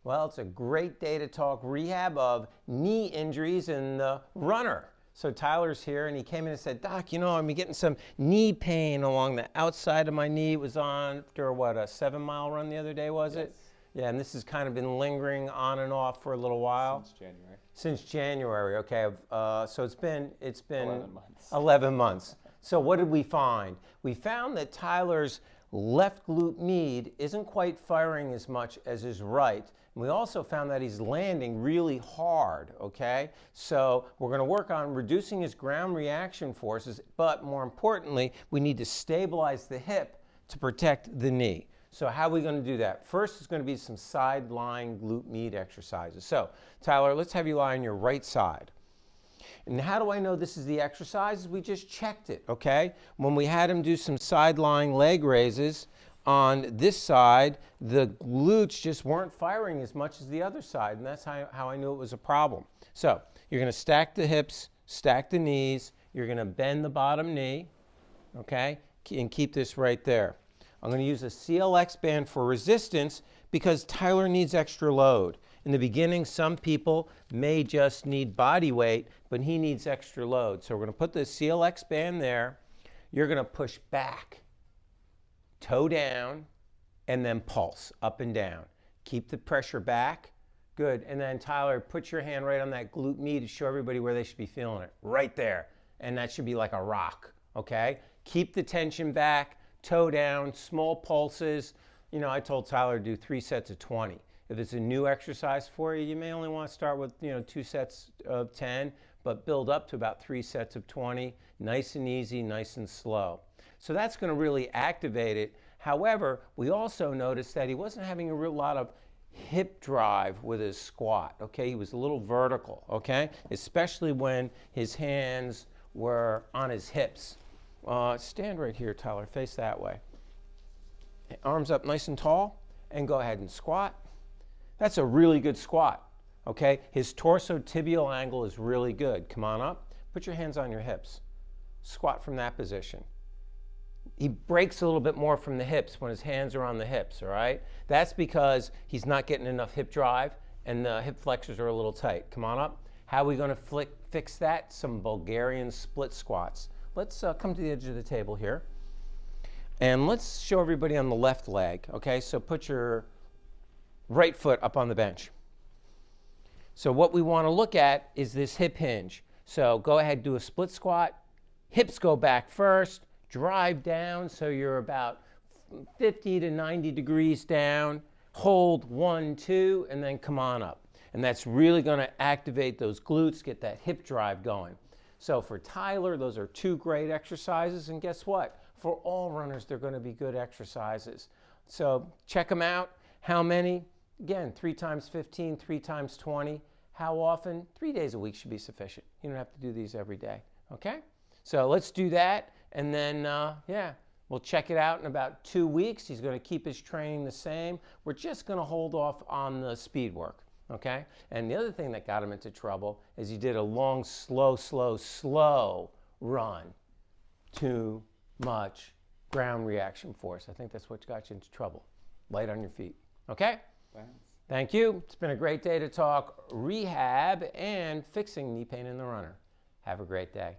Well, it's a great day to talk rehab of knee injuries in the runner. So Tyler's here and he came in and said, Doc, I've been getting some knee pain along the outside of my knee. It was on after what, a 7-mile run the other day, was it? Yeah, and this has kind of been lingering on and off for a little while. Since January. Since January, okay. So it's been 11 months. 11 months. So what did we find? We found that Tyler's left glute med isn't quite firing as much as his right. And we also found that he's landing really hard, okay? So we're going to work on reducing his ground reaction forces, but more importantly, we need to stabilize the hip to protect the knee. So how are we going to do that? First is going to be some side lying glute med exercises. So Tyler, let's have you lie on your right side. And how do I know this is the exercise? We just checked it, okay? When we had him do some side-lying leg raises on this side, the glutes just weren't firing as much as the other side, and that's how I knew it was a problem. So you're going to stack the hips, stack the knees, you're going to bend the bottom knee, okay, and keep this right there. I'm going to use a CLX band for resistance because Tyler needs extra load. In the beginning, some people may just need body weight, but he needs extra load. So we're going to put the CLX band there. You're going to push back, toe down, and then pulse up and down. Keep the pressure back. Good. And then Tyler, put your hand right on that glute med to show everybody where they should be feeling it. Right there. And that should be like a rock. Okay? Keep the tension back, toe down, small pulses. I told Tyler to do 3 sets of 20. If it's a new exercise for you, you may only want to start with 2 sets of 10, but build up to about 3 sets of 20, nice and easy, nice and slow. So that's going to really activate it. However, we also noticed that he wasn't having a real lot of hip drive with his squat, okay? He was a little vertical, okay? Especially when his hands were on his hips. Stand right here, Tyler, face that way. Arms up nice and tall, and go ahead and squat. That's a really good squat, okay? His torso-tibial angle is really good. Come on up. Put your hands on your hips. Squat from that position. He breaks a little bit more from the hips when his hands are on the hips, all right? That's because he's not getting enough hip drive and the hip flexors are a little tight. Come on up. How are we going to fix that? Some Bulgarian split squats. Let's come to the edge of the table here. And let's show everybody on the left leg, okay? So put your right foot up on the bench. So what we want to look at is this hip hinge. So go ahead, do a split squat. Hips go back first. Drive down so you're about 50 to 90 degrees down. Hold 1, 2, and then come on up. And that's really going to activate those glutes, get that hip drive going. So for Tyler, those are 2 great exercises. And guess what? For all runners, they're going to be good exercises. So check them out. How many? Again, 3 times 15, 3 times 20. How often? 3 days a week should be sufficient. You don't have to do these every day, okay? So let's do that, and then, we'll check it out in about 2 weeks. He's going to keep his training the same. We're just going to hold off on the speed work, okay? And the other thing that got him into trouble is he did a long, slow run. Too much ground reaction force. I think that's what got you into trouble. Light on your feet, okay? Thanks. Thank you. It's been a great day to talk rehab and fixing knee pain in the runner. Have a great day.